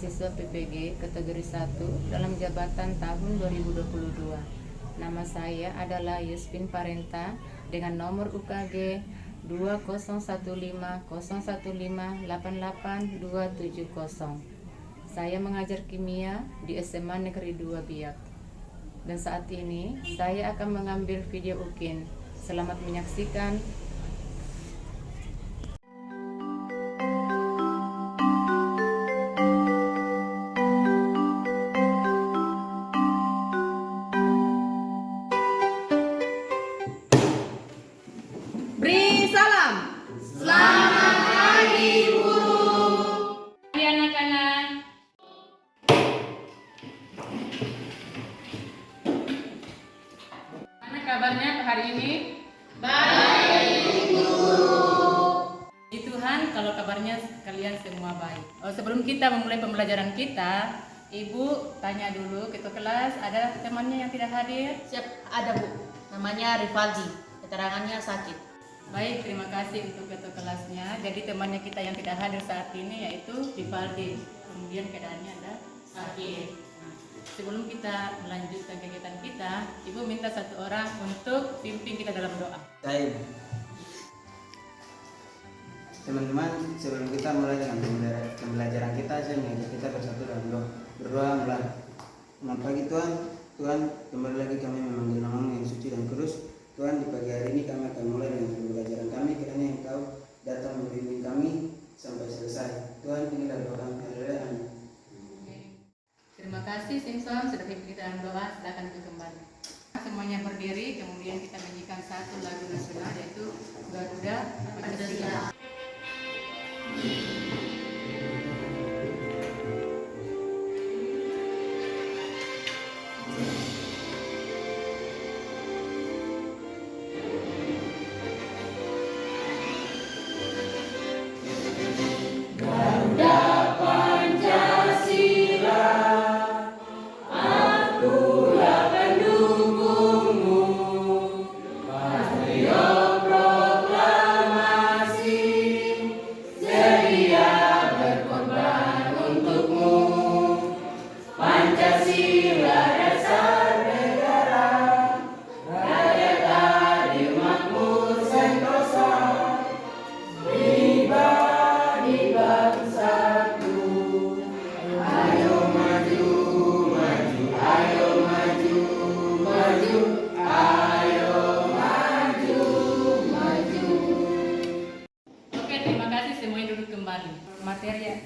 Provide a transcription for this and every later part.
mahasiswa PPG kategori 1 dalam jabatan tahun 2022. Nama saya adalah Yuspin Parenta dengan nomor UKG 2015015888270. Saya mengajar kimia di SMA Negeri 2 Biak. Dan saat ini saya akan mengambil video UKIN. Selamat menyaksikan. Beri salam. Selamat pagi, guru. Hai anak-anak. Mana kabarnya hari ini? Baik, guru. Puji Tuhan kalau kabarnya kalian semua baik. Sebelum kita memulai pembelajaran kita, Ibu tanya dulu ketua kelas, ada temannya yang tidak hadir? Siap, ada Bu. Namanya Rivaldi. Keterangannya sakit. Baik, terima kasih untuk ketua kelasnya. Jadi temannya kita yang tidak hadir saat ini yaitu Rivaldi. Kemudian keadaannya ada sakit. Nah, sebelum kita melanjutkan kegiatan kita, Ibu minta satu orang untuk pimpin kita dalam doa. Baik. Teman-teman, sebelum kita mulai dengan pembelajaran kita, saya mengajak kita bersatu dalam doa. Berdoa mulai. Selamat pagi Tuhan. Tuhan, kembali lagi kami memanggil nama-Mu yang suci dan kudus. Tuhan, di pagi hari ini kami akan mulai dengan pembelajaran kami. Kiranya Engkau datang membimbing kami sampai selesai. Tuhan, inilah doa kami. Haleluya. Amin. Terima kasih Simpson sudah pimpin kita dalam doa. Silakan duduk kembali. Semuanya berdiri, kemudian kita menyanyikan satu lagu nasional yaitu Garuda Pancasila.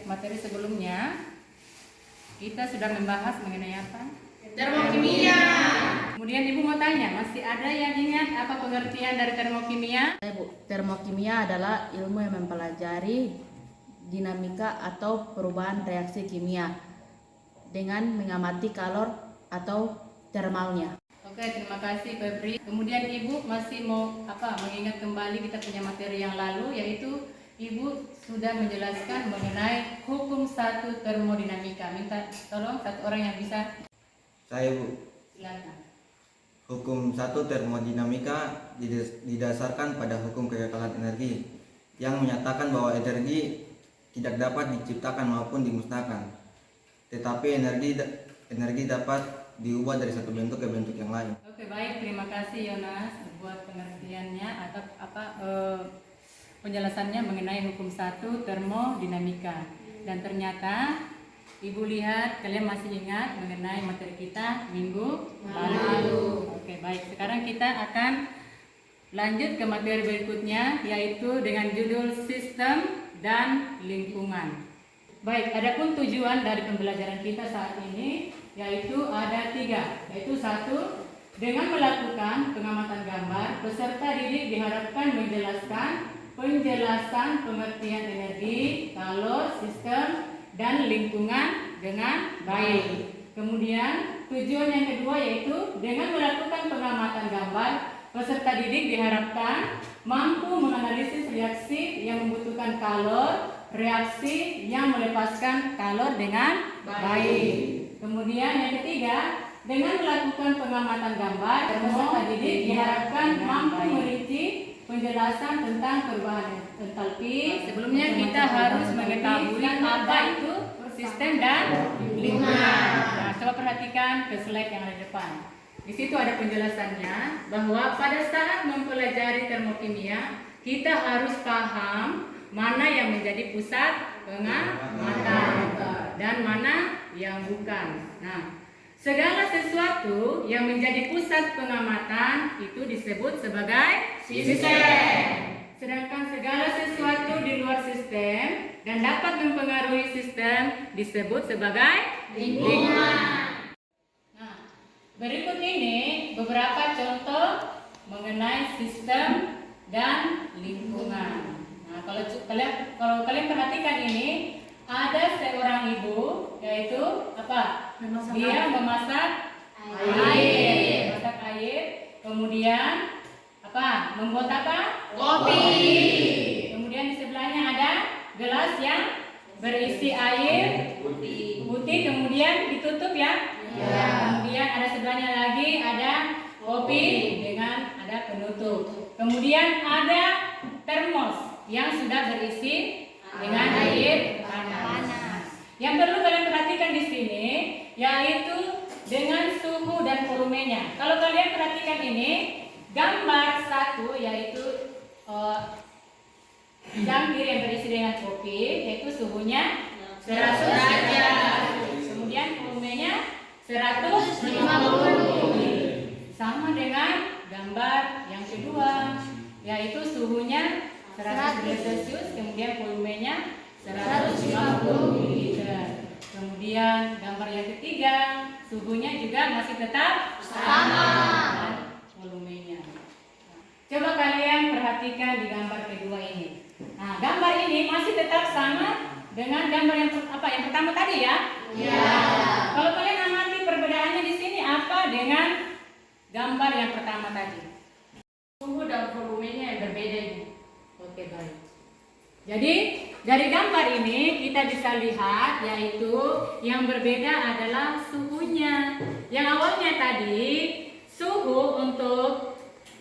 Materi sebelumnya kita sudah membahas mengenai apa? Termokimia. Kemudian Ibu mau tanya, masih ada yang ingat apa pengertian dari termokimia? Bu, termokimia adalah ilmu yang mempelajari dinamika atau perubahan reaksi kimia dengan mengamati kalor atau termalnya. Oke, terima kasih Febri. Kemudian Ibu masih mau mengingat kembali kita punya materi yang lalu, yaitu Ibu sudah menjelaskan mengenai hukum satu termodinamika. Minta tolong satu orang yang bisa. Saya, Bu. Silakan. Hukum satu termodinamika didasarkan pada hukum kekekalan energi yang menyatakan bahwa energi tidak dapat diciptakan maupun dimusnahkan. Tetapi energi dapat diubah dari satu bentuk ke bentuk yang lain. Oke, baik, terima kasih Yonas buat pengertiannya atau penjelasannya mengenai hukum satu termodinamika. Dan ternyata Ibu lihat kalian masih ingat mengenai materi kita minggu lalu. Oke, baik. Sekarang kita akan lanjut ke materi berikutnya, yaitu dengan judul sistem dan lingkungan. Baik, adapun tujuan dari pembelajaran kita saat ini yaitu ada 3, yaitu 1, dengan melakukan pengamatan gambar, peserta didik diharapkan menjelaskan penjelasan pengertian energi, kalor, sistem, dan lingkungan dengan baik. Kemudian tujuan yang kedua yaitu dengan melakukan pengamatan gambar, peserta didik diharapkan mampu menganalisis reaksi yang membutuhkan kalor, reaksi yang melepaskan kalor dengan baik. Kemudian yang ketiga, dengan melakukan pengamatan gambar, peserta didik diharapkan mampu merinci penjelasan tentang perubahan entalpi. Sebelumnya kita harus mengetahui apa itu sistem dan lingkungan. Nah, coba perhatikan ke slide yang ada di depan. Di situ ada penjelasannya bahwa pada saat mempelajari termokimia, kita harus paham mana yang menjadi pusat pengamatan dan mana yang bukan. Nah, segala sesuatu yang menjadi pusat pengamatan itu disebut sebagai sistem. Sedangkan segala sesuatu di luar sistem dan dapat mempengaruhi sistem disebut sebagai lingkungan. Nah, berikut ini beberapa contoh mengenai sistem dan lingkungan. Nah, kalau kalian perhatikan ini, ada seorang ibu, yaitu apa? Dia memasak air. Memasak air. Kemudian apa? Membuat apa? Kopi. Kemudian di sebelahnya ada gelas yang berisi air putih, kemudian ditutup ya. Kemudian ada sebelahnya lagi ada kopi dengan ada penutup. Kemudian ada termos yang sudah berisi dengan air panas. Yang perlu kalian perhatikan di sini yaitu dengan suhu dan volumenya. Kalau kalian perhatikan ini, gambar satu yaitu cangkir yang berisi dengan kopi, yaitu suhunya 100 derajat. Kemudian volumenya 150. Sama dengan gambar yang kedua, yaitu suhunya 100 derajat Celcius, kemudian volumenya 150 ml. Kemudian gambar yang ketiga, suhunya juga masih tetap sama dengan volumenya. Coba kalian perhatikan di gambar kedua ini. Nah, gambar ini masih tetap sama dengan gambar yang pertama tadi ya. Kalau kalian amati perbedaannya di sini apa dengan gambar yang pertama tadi? Suhu dan volumenya yang berbeda ini. Oke, baik. Jadi dari gambar ini kita bisa lihat yaitu yang berbeda adalah suhunya. Yang awalnya tadi suhu untuk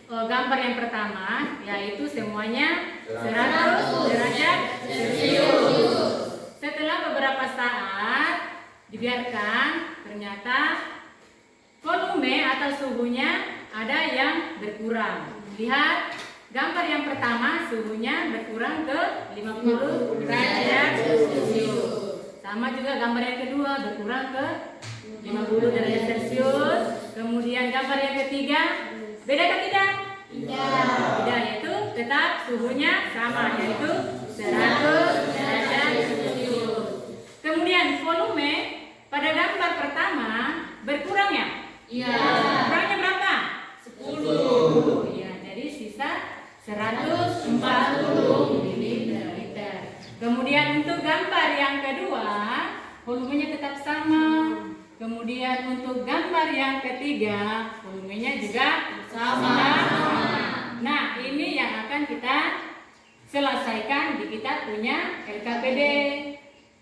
gambar yang pertama yaitu semuanya 100 derajat Celcius. Setelah beberapa saat dibiarkan, ternyata volume atau suhunya ada yang berkurang. Lihat gambar yang pertama suhunya berkurang ke 50 derajat Celcius. Sama juga gambar yang kedua berkurang ke 50 derajat Celcius. Kemudian gambar yang ketiga beda kan tidak? Tidak, yaitu tetap suhunya sama yaitu 100 derajat Celcius. Kemudian volume pada gambar pertama berkurang ya? Kurangnya berapa? 10. Ya, jadi sisa 140 ml. Kemudian untuk gambar yang kedua, volumenya tetap sama. Kemudian untuk gambar yang ketiga, volumenya juga sama. Nah, ini yang akan kita selesaikan di kita punya LKPD.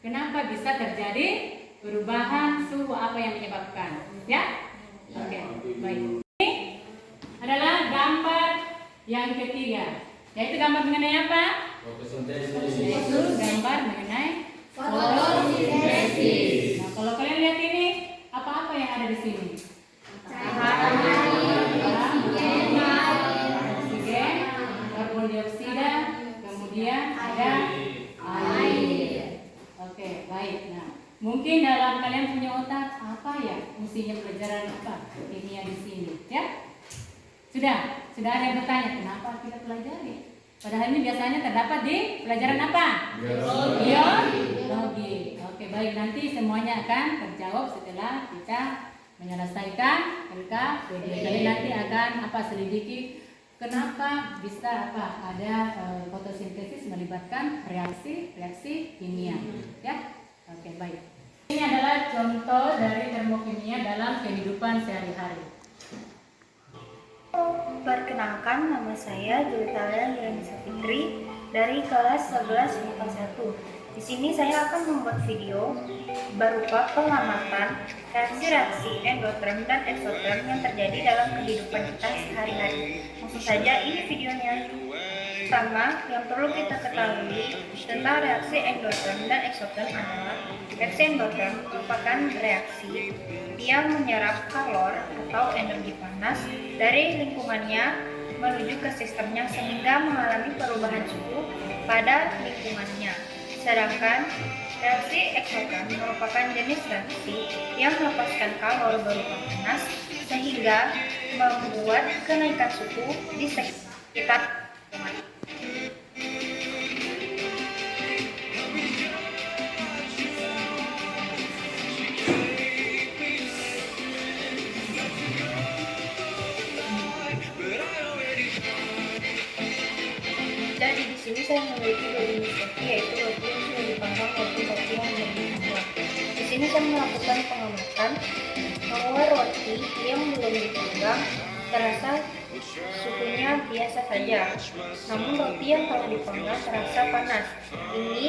Kenapa bisa terjadi perubahan suhu, apa yang menyebabkan? Ya? Oke, baik. Ini adalah gambar yang ketiga, yaitu gambar mengenai apa? Yaitu gambar mengenai fotosintesis. Nah, kalau kalian lihat ini, apa-apa yang ada di sini? Cahaya, oksigen, karbon dioksida, kemudian ada air. Oke, baik. Nah, mungkin dalam kalian punya otak apa ya mestinya pelajaran apa kimia di sini, ya? Sudah ada yang bertanya kenapa kita pelajari? Padahal ini biasanya terdapat di pelajaran apa? Biologi. Oke, baik, nanti semuanya akan terjawab setelah kita menyelesaikan LKPD. Kalian nanti akan selidiki kenapa bisa ada fotosintesis melibatkan reaksi kimia, ya? Oke, baik. Ini adalah contoh dari termokimia dalam kehidupan sehari-hari. Perkenalkan, nama saya Julitalia Liranisa Fitri dari kelas 11 MIPA 1. Di sini saya akan membuat video berupa pengamatan reaksi-reaksi endoterm dan eksoterm yang terjadi dalam kehidupan kita sehari-hari. Langsung saja, ini videonya. Pertama, yang perlu kita ketahui tentang reaksi endoterm dan eksoterm adalah reaksi endoterm merupakan reaksi yang menyerap kalor atau energi panas dari lingkungannya menuju ke sistemnya sehingga mengalami perubahan suhu pada lingkungannya. Sedangkan reaksi eksoterm merupakan jenis reaksi yang melepaskan kalor berupa panas sehingga membuat kenaikan suhu di sekitar lingkungan. Jadi di sini saya memiliki dua jenis roti, yaitu roti yang sudah dipanggang maupun roti yang belum dipanggang. Di sini saya melakukan pengamatan bahwa roti yang belum dipanggang terasa suhunya biasa saja, namun roti yang telah dipanggang terasa panas. Ini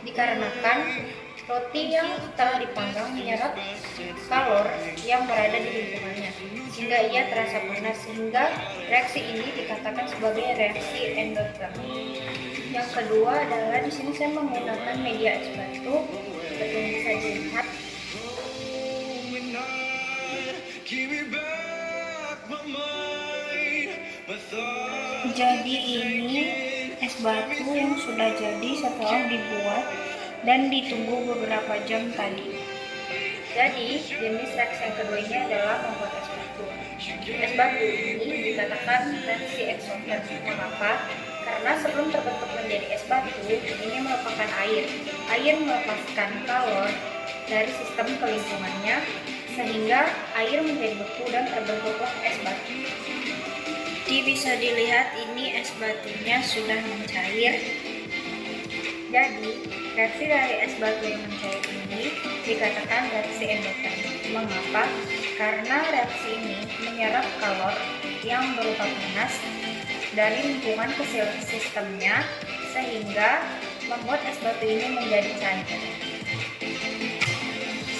dikarenakan roti yang telah dipanggang menyerap kalor yang berada di lingkungannya, sehingga ia terasa panas, sehingga reaksi ini dikatakan sebagai reaksi endoterm. Yang kedua adalah di sini saya menggunakan media es batu seperti yang bisa dilihat. Jadi ini es batu yang sudah jadi setelah dibuat dan ditunggu beberapa jam tadi. Jadi jenis reaksi yang kedua ini adalah membuat es batu. Es batu ini dikatakan reaksi eksoterm. Mengapa? Karena sebelum terbentuk menjadi es batu, ini merupakan air. Air melepaskan kalor dari sistem ke lingkungannya sehingga air menjadi beku dan terbentuklah es batu. Jadi bisa dilihat ini es batunya sudah mencair. Jadi reaksi dari es batu yang mencair ini dikatakan reaksi endoterm. Mengapa? Karena reaksi ini menyerap kalor yang berupa panas dari lingkungan ke sistemnya sehingga membuat es batu ini menjadi cair.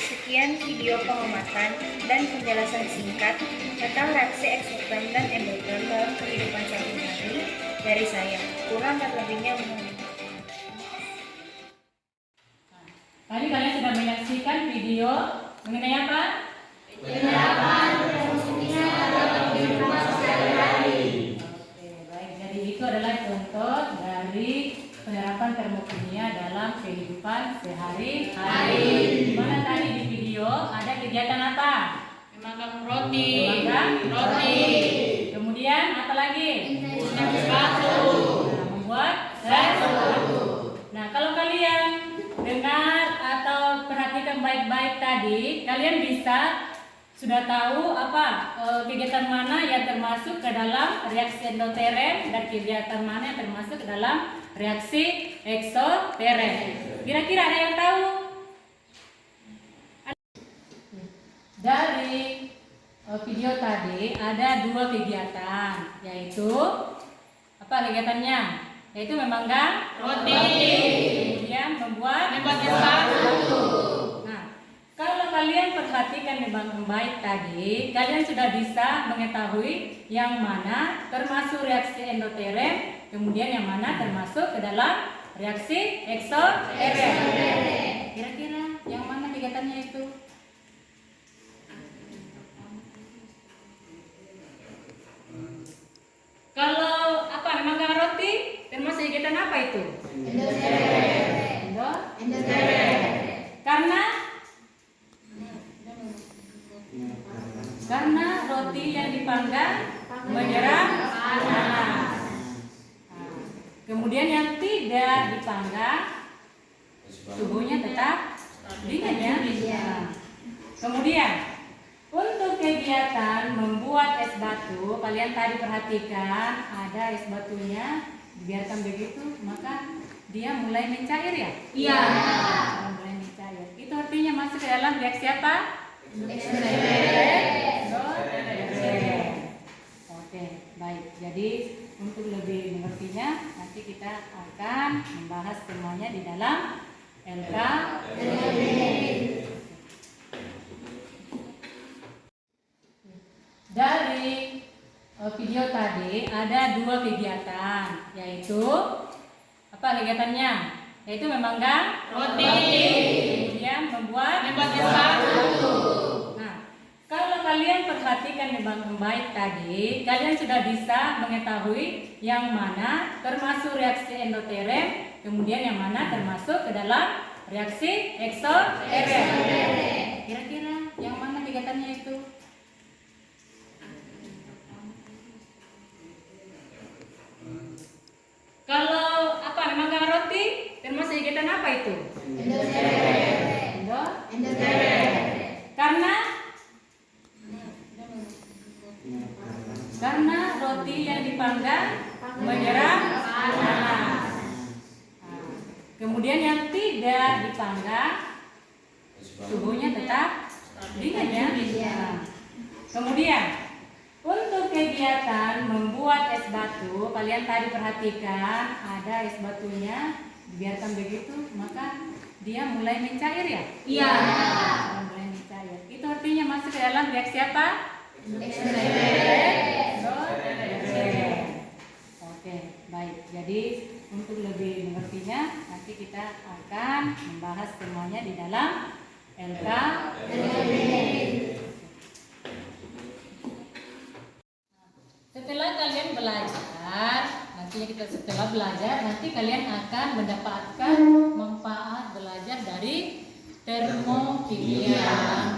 Sekian video pengamatan dan penjelasan singkat tentang reaksi eksoterm dan endoterm dalam kehidupan sehari-hari dari saya. Kurang dan lebihnya mohon. Tadi kalian sudah menyaksikan video mengenai apa? Penyerapan termokimia dalam kehidupan sehari-hari. Oke, baik. Jadi itu adalah contoh dari penerapan termokimia dalam kehidupan sehari-hari. Mana tadi di video ada kegiatan apa? Memanggang roti. Memanggang Roti. Kemudian apa lagi? Es batu. Nah, membuat es batu. Nah, kalau kalian dengar atau perhatikan baik-baik tadi, kalian bisa sudah tahu apa kegiatan mana yang termasuk ke dalam reaksi endoterm dan kegiatan mana yang termasuk ke dalam reaksi eksoterm. Kira-kira ada yang tahu? Dari video tadi ada dua kegiatan, yaitu apa kegiatannya? Yaitu memanggang Roti. kemudian membuat es batu. Nah, kalau kalian perhatikan dengan baik tadi, kalian sudah bisa mengetahui yang mana termasuk reaksi endoterm, kemudian yang mana termasuk ke dalam reaksi eksoterm. Kira-kira yang mana kegiatannya itu? Kalau apa memanggang roti termasuk kegiatan apa itu? Endoterm. Karena roti yang dipanggang menyerap panas. Kemudian yang tidak dipanggang suhunya tetap dingin ya. Nah, kemudian untuk kegiatan membuat es batu, kalian tadi perhatikan ada es batunya dibiarkan begitu, maka dia mulai mencair ya? Iya. Mulai mencair. Itu artinya masuk ke dalam reaksi apa? Oke, baik. Jadi untuk lebih mengertinya nanti kita akan membahas semuanya di dalam LK. Dari video tadi ada 2 kegiatan, yaitu apa kegiatannya? Yaitu memanggang roti, kemudian membuat es batu. Nah, kalau kalian perhatikan dengan baik tadi, kalian sudah bisa mengetahui yang mana termasuk reaksi endoterem, kemudian yang mana termasuk ke dalam reaksi eksoterem. Kira-kira yang mana kegiatannya itu? Kalau apa memanggang roti termasuk kegiatan apa itu? Endoterem. Karena roti yang dipanggang menyerap panas. Kemudian yang tidak dipanggang suhunya tetap dingin ya. Kemudian untuk kegiatan membuat es batu, kalian tadi perhatikan ada es batunya dibiarkan begitu, maka dia mulai mencair ya? Iya. Mulai mencair. Itu artinya masuk ke dalam reaksi apa? Oke, baik. Jadi untuk lebih mengertinya nanti kita akan membahas semuanya di dalam LKPD. Setelah kalian belajar, setelah belajar nanti kalian akan mendapatkan manfaat belajar dari termokimia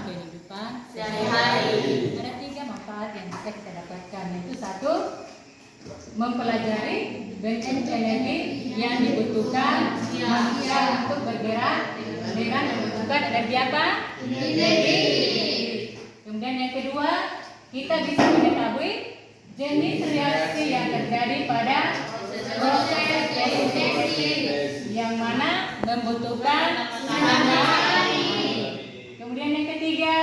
kehidupan sehari-hari. Ada 3 manfaat yang bisa kita dapatkan, yaitu 1, mempelajari bentuk energi yang dibutuhkan manusia untuk bergerak dengan membutuhkan energi apa? Energi. Kemudian yang kedua, kita bisa mengetahui jenis reaksi yang terjadi pada proses reaksi yang mana membutuhkan panas. Kemudian yang ketiga,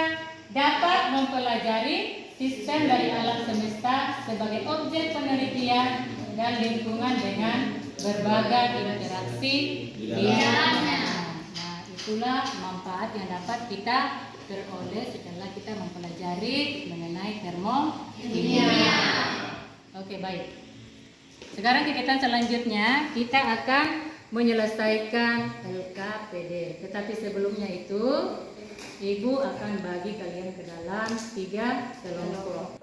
dapat mempelajari sistem dari alam semesta sebagai objek penelitian dan lingkungan dengan berbagai interaksi dinamika. Nah, itulah manfaat yang dapat kita peroleh setelah kita mempelajari mengenai termokimia. Oke, baik. Sekarang kegiatan selanjutnya kita akan menyelesaikan LKPD. Tetapi sebelumnya itu Ibu akan bagi kalian ke dalam 3 kelompok.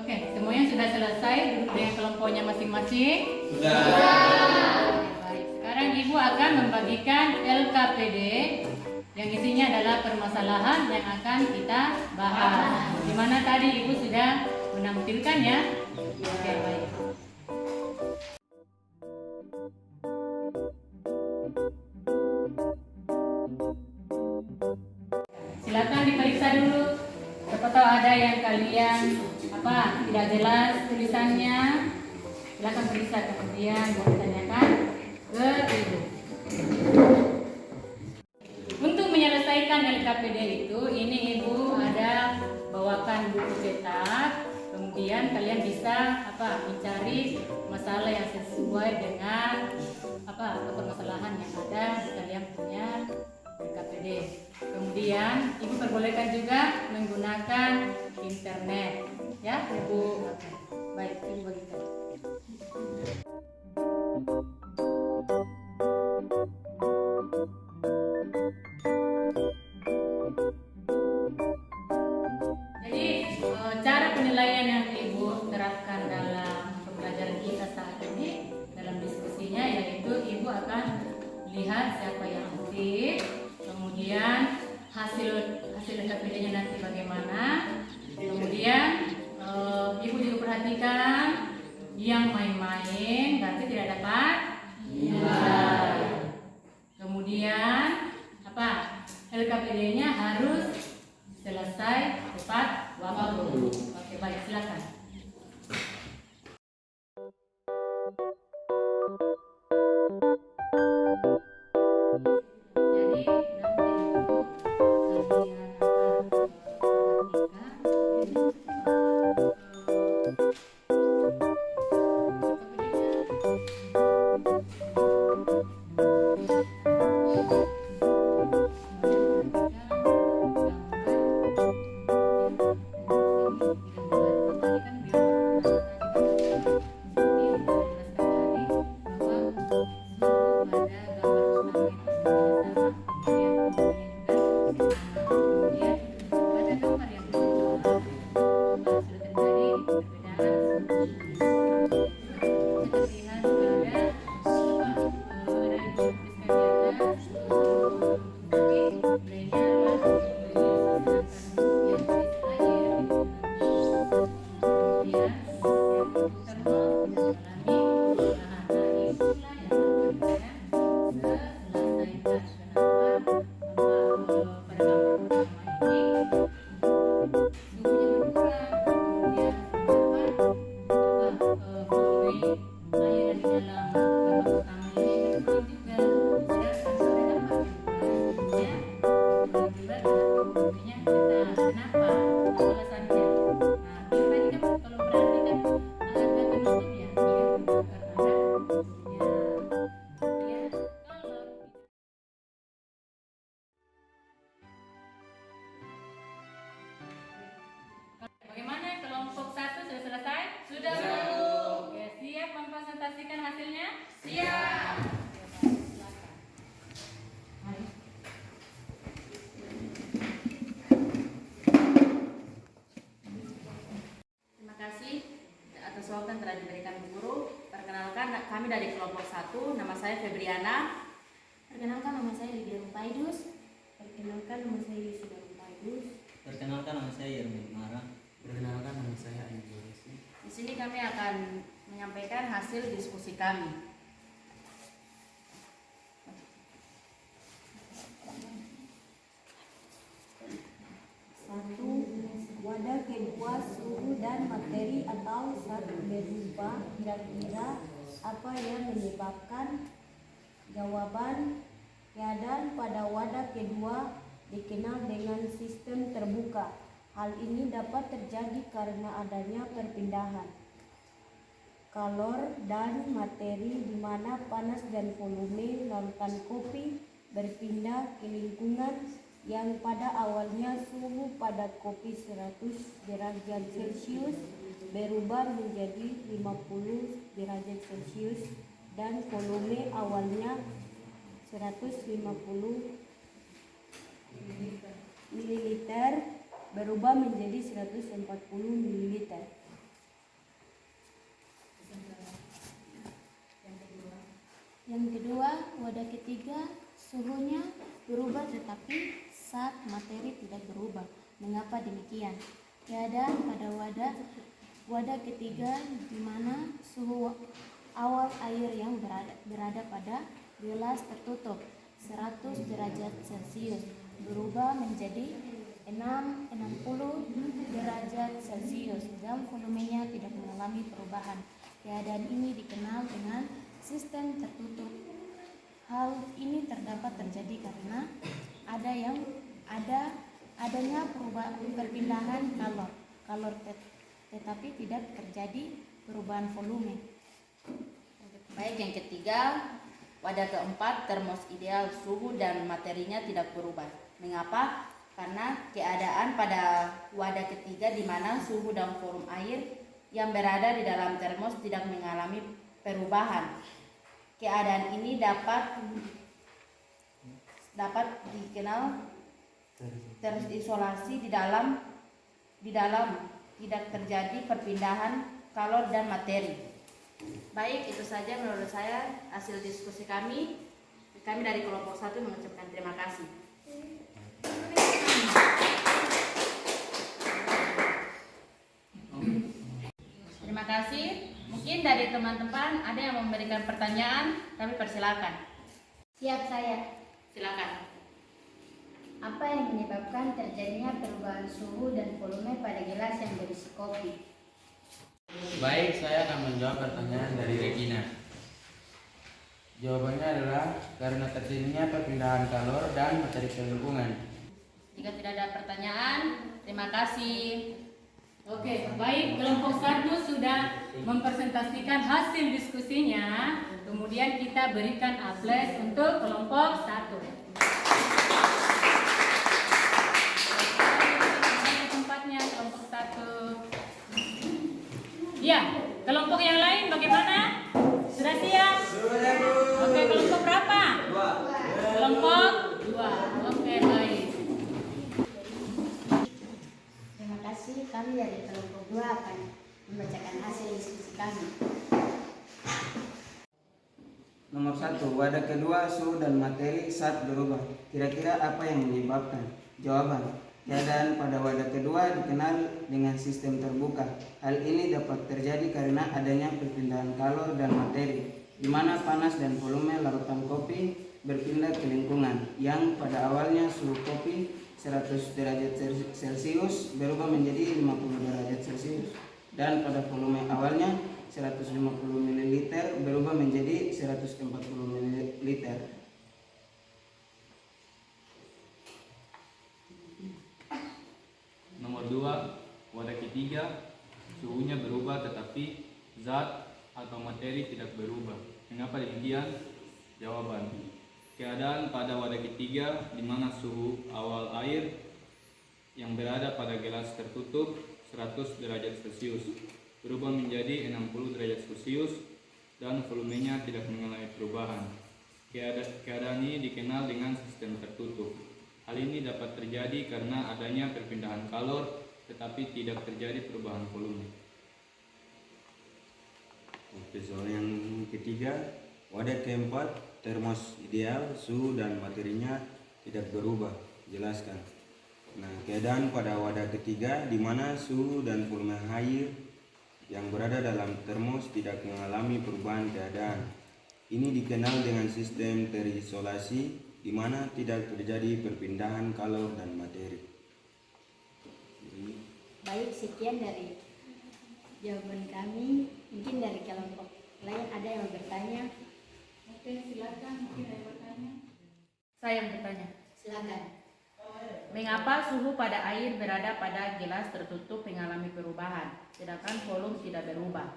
Oke, semuanya sudah selesai duduk dengan kelompoknya masing-masing? Sudah. Baik, sekarang Ibu akan membagikan LKPD yang isinya adalah permasalahan yang akan kita bahas. Di mana tadi Ibu sudah menampilkan ya? Oke, baik. Silakan diperiksa dulu. Siapa tahu ada yang kalian tidak jelas tulisannya, silakan periksa kemudian boleh tanyakan ke Ibu. Untuk menyelesaikan LKPD itu, ini Ibu ada bawakan buku cetak, kemudian kalian bisa mencari masalah yang sesuai dengan permasalahan yang ada di kalian punya LKPD. Kemudian Ibu perbolehkan juga menggunakan internet, ya Ibu. Baik, Ibu bagikan. Jadi cara penilaian yang Ibu terapkan dalam pembelajaran kita saat ini dalam diskusinya, yaitu Ibu akan lihat siapa yang aktif, kemudian hasil LKPD-nya nanti bagaimana. Kemudian Ibu juga perhatikan yang main-main berarti tidak dapat nilai. Kemudian LKPD-nya harus selesai tepat waktu. Kemudian pada gambar yang kedua sudah terjadi perbedaan suhu. Kita lihat sudah ada yang dituliskan di atas. Oke, mulainya adalah yang tulis air. Kemudian yang termol mengalami perubahan. Nah, itulah yang namanya selesai gas. Kenapa? Pada gambar pertama ini suhunya berkurang, kemudian dapat volume air di dalam gambar pertama ini berkurang juga. Sedangkan pada gambar kedua tiba-tiba volumenya tetap. Kenapa? Apa alasannya? Nah, tadi kan kalau perhatikan agak menutup ya, dia bukan karena ada ya. Kalau bagaimana kelompok 1 sudah selesai? Sudah, Bu. Oke, siap mempresentasikan hasilnya? Siap. Mari. Terima kasih atas waktu yang telah diberikan Bu Guru. Perkenalkan, kami dari kelompok 1, nama saya Febriana. Perkenalkan, nama saya Lydia Rupaidus. Perkenalkan, nama saya Yusuda Rupaidus. Perkenalkan, nama saya Yermin Mara. Perkenalkan, nama saya Ayu Goresi. Di sini kami akan menyampaikan hasil diskusi kami. Satu, wadah kedua suhu dan materi atau zat berubah. Kira-kira apa yang menyebabkan? Jawaban, keadaan pada wadah kedua dikenal dengan sistem terbuka. Hal ini dapat terjadi karena adanya perpindahan kalor dan materi di mana panas dan volume larutan kopi berpindah ke lingkungan yang pada awalnya suhu pada kopi 100 derajat Celcius berubah menjadi 50 derajat Celcius dan volume awalnya 150 ml berubah menjadi 140 ml. Yang kedua, wadah ketiga suhunya berubah tetapi zat materi tidak berubah. Mengapa demikian? Keadaan pada wadah ketiga di mana suhu awal air yang berada pada gelas tertutup 100 derajat Celcius berubah menjadi 60 derajat Celcius dan volumenya tidak mengalami perubahan. Keadaan ini dikenal dengan sistem tertutup. Hal ini terdapat terjadi karena adanya perpindahan kalor tetapi tidak terjadi perubahan volume. Baik, yang ketiga, wadah keempat, termos ideal, suhu dan materinya tidak berubah. Mengapa? Karena keadaan pada wadah ketiga di mana suhu dan volume air yang berada di dalam termos tidak mengalami perubahan. Keadaan ini dapat dikenal terisolasi di dalam tidak terjadi perpindahan kalor dan materi. Baik, itu saja menurut saya hasil diskusi kami. Kami dari kelompok 1 mengucapkan terima kasih. Terima kasih. Mungkin dari teman-teman ada yang memberikan pertanyaan, kami persilakan. Siap saya. Silakan. Apa yang menyebabkan terjadinya perubahan suhu dan volume pada gelas yang berisi kopi? Baik, saya akan menjawab pertanyaan dari Regina. Jawabannya adalah karena terjadinya perpindahan kalor dan materi ke lingkungan. Jika tidak ada pertanyaan, terima kasih. Oke, baik, kelompok 1 sudah mempresentasikan hasil diskusinya. Kemudian kita berikan aplaus untuk kelompok 1. Tempatnya kelompok 1. Ya, kelompok yang lain bagaimana? Sudah siap? Sudah, Bu. Oke, kelompok berapa? 2. Kelompok 2. Oke, baik. kami dari kelompok 2 akan membacakan hasil diskusi kami. Nomor 1, wadah kedua suhu dan materi saat berubah. Kira-kira apa yang menyebabkan? Jawaban, keadaan pada wadah kedua dikenal dengan sistem terbuka. Hal ini dapat terjadi karena adanya perpindahan kalor dan materi, di mana panas dan volume larutan kopi berpindah ke lingkungan, yang pada awalnya suhu kopi 100 derajat Celcius berubah menjadi 50 derajat Celcius, dan pada volume awalnya 150 ml berubah menjadi 140 ml. Nomor 2, wadah ketiga suhunya berubah tetapi zat atau materi tidak berubah. Mengapa demikian? Jawaban, keadaan pada wadah ketiga di mana suhu awal air yang berada pada gelas tertutup 100 derajat Celcius berubah menjadi 60 derajat Celcius dan volumenya tidak mengalami perubahan. Keadaan ini dikenal dengan sistem tertutup. Hal ini dapat terjadi karena adanya perpindahan kalor tetapi tidak terjadi perubahan volume. Oke, soal yang ketiga, wadah keempat, termos ideal, suhu dan materinya tidak berubah. Jelaskan. Nah, keadaan pada wadah ketiga di mana suhu dan volume air yang berada dalam termos tidak mengalami perubahan keadaan. Ini dikenal dengan sistem terisolasi di mana tidak terjadi perpindahan kalor dan materi. Baik, sekian dari jawaban kami. Mungkin dari kelompok lain ada yang bertanya. Oke, silakan. Mungkin ada bertanya. Saya yang bertanya. Silakan. Mengapa suhu pada air berada pada gelas tertutup mengalami perubahan, sedangkan volume tidak berubah?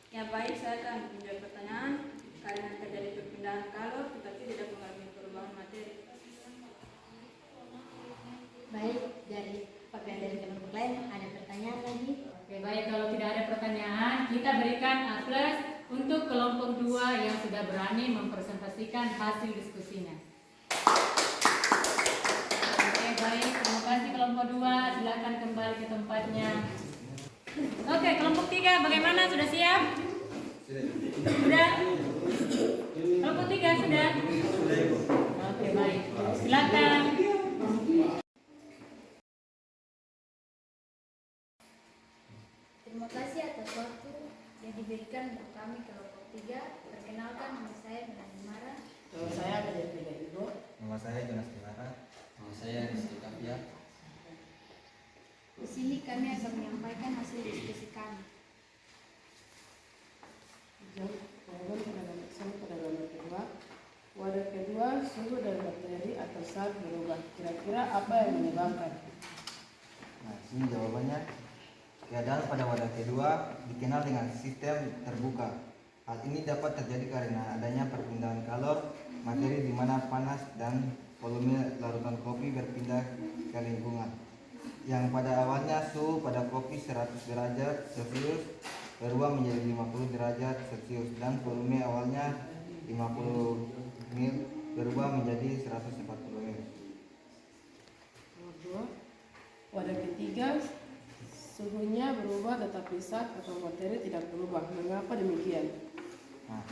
Ya baik, saya akan menjawab pertanyaan. Karena terjadi perpindahan kalor tetapi tidak mengalami perubahan materi. Baik, apakah dari kelompok lain ada pertanyaan lagi? Oke, baik, kalau tidak ada pertanyaan, kita berikan A+ untuk kelompok 2 yang sudah berani mempresentasikan hasil diskusinya. Oke, baik, terima kasih kelompok 2, silakan kembali ke tempatnya. Oke, kelompok 3 bagaimana? Sudah siap? Sudah? Kelompok 3 sudah? Oke, baik. Silakan. Terima kasih atas waktu yang diberikan untuk kami kelompok 3. Perkenalkan, nama saya Melani Mara. Nama saya Adel Ibo. Nama saya Jonas Kimara. Nama saya Rizky Kavia. Di sini kami akan menyampaikan hasil diskusi kami. Jawaban pada gambar kedua. Wadah kedua, suhu dan materi atau zat berubah. Kira-kira apa yang menyebabkan? Nah, sini jawabannya. Keadaan pada wadah kedua dikenal dengan sistem terbuka. Hal ini dapat terjadi karena adanya perpindahan kalor materi di mana panas dan volume larutan kopi berpindah ke lingkungan, yang pada awalnya suhu pada kopi 100 derajat Celcius berubah menjadi 50 derajat Celcius, dan volume awalnya 50 ml berubah menjadi 140 ml. Nomor 2, wadah ketiga, suhunya berubah tetapi zat atau materi tidak berubah. Mengapa demikian? Nah,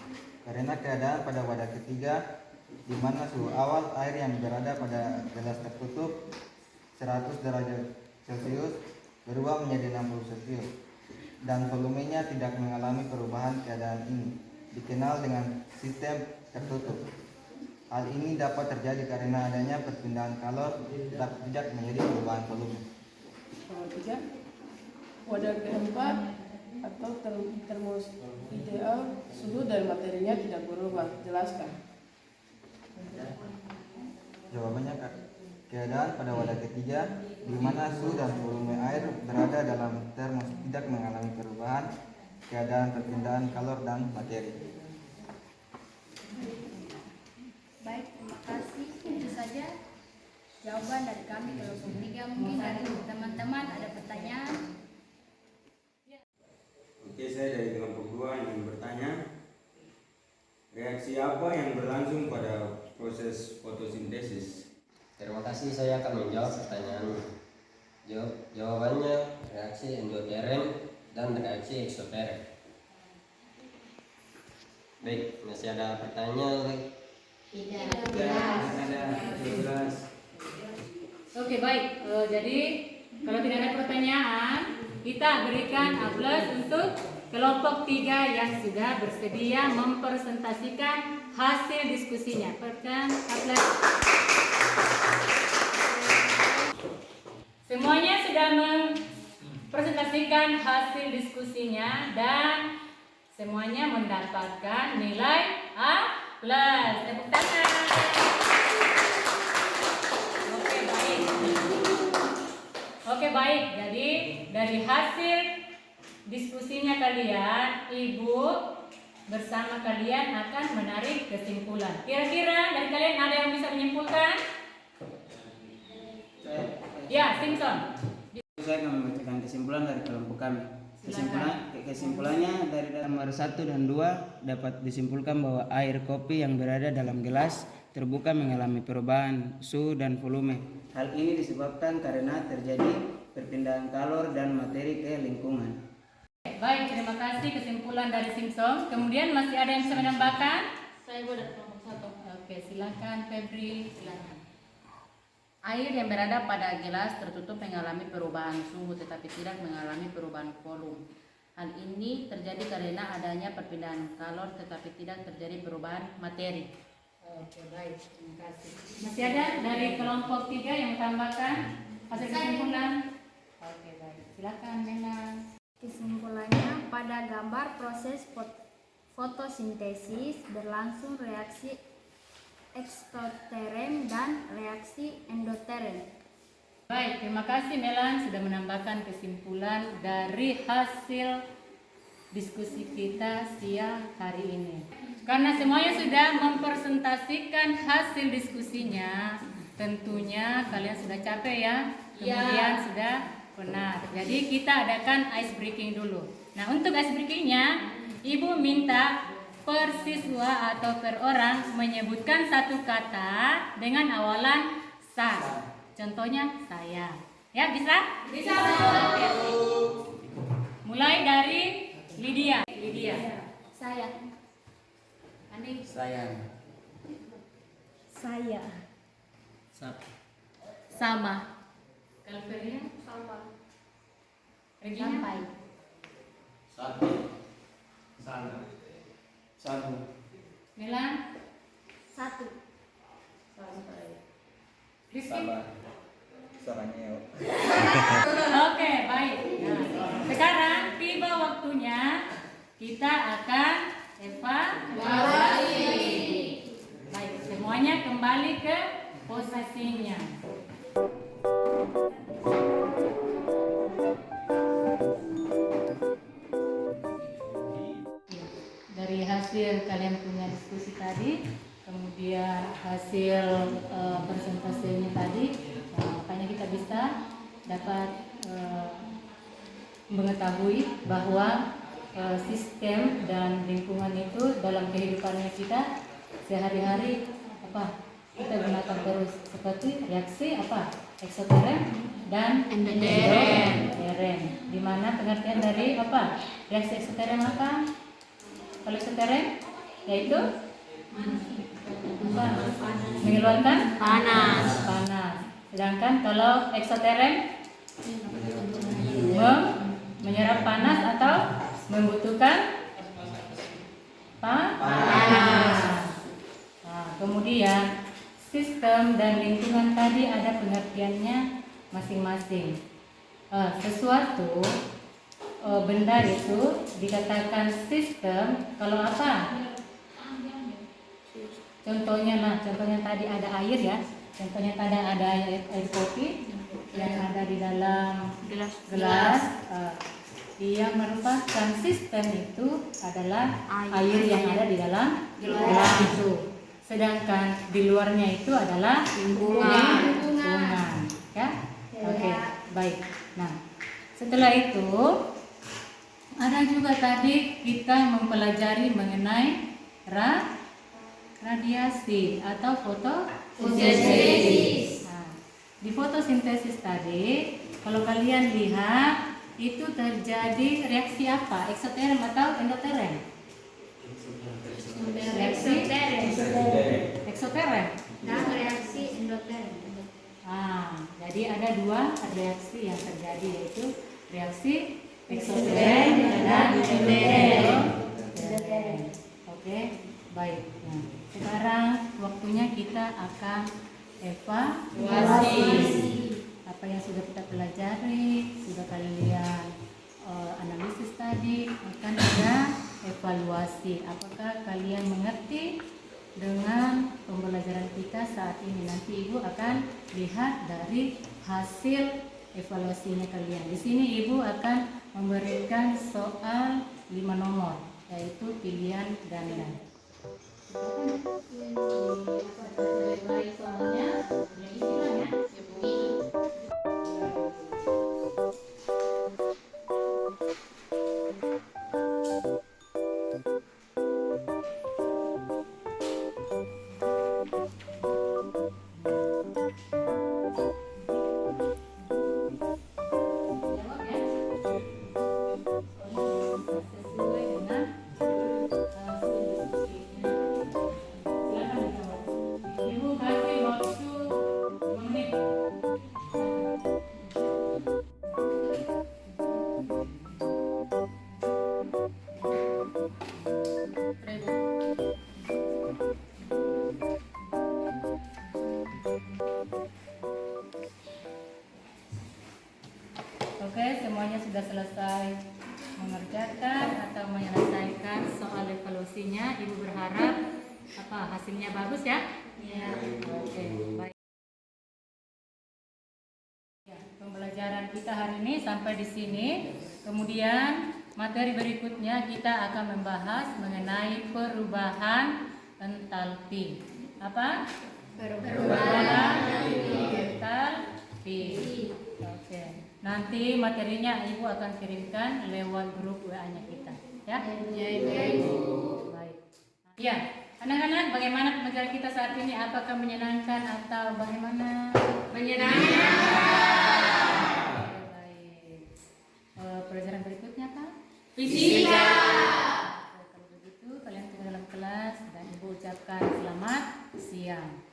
karena keadaan pada wadah ketiga di mana suhu awal air yang berada pada gelas tertutup 100 derajat Celcius berubah menjadi 60 Celcius, dan volumenya tidak mengalami perubahan. Keadaan ini dikenal dengan sistem tertutup. Hal ini dapat terjadi karena adanya perpindahan kalor tetapi tidak menjadi perubahan volume. Nomor 3, wadah keempat atau termos ideal, suhu dan materinya tidak berubah. Jelaskan. Jawabannya, keadaan pada wadah ketiga di mana suhu dan volume air berada dalam termos tidak mengalami perubahan. Keadaan perpindahan kalor dan materi. Baik, terima kasih. Itu saja jawaban dari kami kelompok 3. Mungkin dari teman-teman ada pertanyaan. Oke, saya dari kelompok 2 ingin bertanya. Reaksi apa yang berlangsung pada proses fotosintesis? Terima kasih, saya akan menjawab pertanyaan. Jawabannya reaksi endoterem dan reaksi eksoterem. Baik, masih ada pertanyaan? Oke, baik. Jadi kalau tidak ada pertanyaan, kita berikan A+ untuk kelompok 3 yang sudah bersedia mempresentasikan hasil diskusinya. Berikan A+. Semuanya sudah mempresentasikan hasil diskusinya dan semuanya mendapatkan nilai A+. Tepuk tangan. Oke, baik. Jadi dari hasil diskusinya kalian, Ibu bersama kalian akan menarik kesimpulan. Kira-kira dari kalian ada yang bisa menyimpulkan? Ya, Simpson. Saya akan memberikan kesimpulan dari kelompok kami. Kesimpulannya dari nomor 1 dan 2 dapat disimpulkan bahwa air kopi yang berada dalam gelas terbuka mengalami perubahan suhu dan volume. Hal ini disebabkan karena terjadi perpindahan kalor dan materi ke lingkungan. Baik, terima kasih kesimpulan dari Simpson. Kemudian masih ada yang bisa menambahkan? Saya dari kelompok 1. Oke, silakan Febri. Silakan. Air yang berada pada gelas tertutup mengalami perubahan suhu tetapi tidak mengalami perubahan volume. Hal ini terjadi karena adanya perpindahan kalor tetapi tidak terjadi perubahan materi. Oke, baik. Terima kasih. Masih ada dari kelompok 3 yang menambahkan hasil kesimpulan? Oke, baik. Silakan Mena. Kesimpulannya, pada gambar proses fotosintesis berlangsung reaksi eksoterem dan reaksi endoterem. Baik, terima kasih Melan sudah menambahkan kesimpulan dari hasil diskusi kita siang hari ini. Karena semuanya sudah mempresentasikan hasil diskusinya, tentunya kalian sudah capek ya, kemudian sudah penat. Jadi kita adakan ice breaking dulu. Nah, untuk ice breakingnya, Ibu minta per siswa atau per orang menyebutkan satu kata dengan awalan sa. Contohnya saya. Ya, bisa? Bisa. Oke. Mulai dari Lydia. Saya. Andi. Sayang. Saya. Sama. Kalperia. Sama. Regina. Sampai. Satu. Melan. 1. Rizky. Suaranya. Oke, baik. Nah, sekarang tiba waktunya kita akan evaluasi. Baik, semuanya kembali ke posisinya. Dari hasil kalian punya diskusi tadi, kemudian hasil presentasinya tadi, makanya kita bisa dapat mengetahui bahwa sistem dan lingkungan itu dalam kehidupannya kita sehari-hari kita gunakan terus, seperti reaksi eksoterem dan endoterem. Di mana pengertian dari reaksi eksoterem Kalau eksoterem yaitu mengeluarkan panas. Sedangkan kalau eksoterem menyerap panas atau membutuhkan panas. Nah, kemudian sistem dan lingkungan tadi ada pengertiannya masing-masing. Sesuatu benda itu dikatakan sistem kalau contohnya tadi ada air ya. Contohnya tadi ada air kopi yang ada di dalam gelas. Yang merupakan sistem itu adalah air yang ada di dalam gelas itu. Sedangkan di luarnya itu adalah lingkungan. Ya? Oke, baik. Nah, setelah itu ada juga tadi kita mempelajari mengenai radiasi atau fotosintesis. Nah, di fotosintesis tadi Kalau kalian lihat itu terjadi reaksi apa? Eksoterem atau endoterem? Eksoterem. Dan reaksi endoterem. Jadi ada dua reaksi yang terjadi, yaitu reaksi eksoterem dan endoterem. Oke, baik. Nah, sekarang waktunya kita akan evaluasi. Apa yang sudah kita pelajari, sudah kalian analisis tadi, akan ada evaluasi. Apakah kalian mengerti dengan pembelajaran kita saat ini? Nanti Ibu akan lihat dari hasil evaluasinya kalian. Di sini Ibu akan memberikan soal 5 nomor, yaitu pilihan ganda. Mulai soalnya, yang istilahnya. Oke, semuanya sudah selesai mengerjakan atau menyelesaikan soal evaluasinya. Ibu berharap hasilnya bagus ya? Iya. Oke, baik. Ya, pembelajaran kita hari ini sampai di sini. Kemudian materi berikutnya kita akan membahas mengenai perubahan entalpi. Apa? Perubahan entalpi. Oke. Nanti materinya Ibu akan kirimkan lewat grup WA-nya kita, ya? Baik. Ya, anak-anak, bagaimana pembelajaran kita saat ini? Apakah menyenangkan atau bagaimana? Menyenangkan. Baik. Pelajaran berikutnya apa? Fisika. Kalau begitu, kalian tunggu dalam kelas dan Ibu ucapkan selamat siang.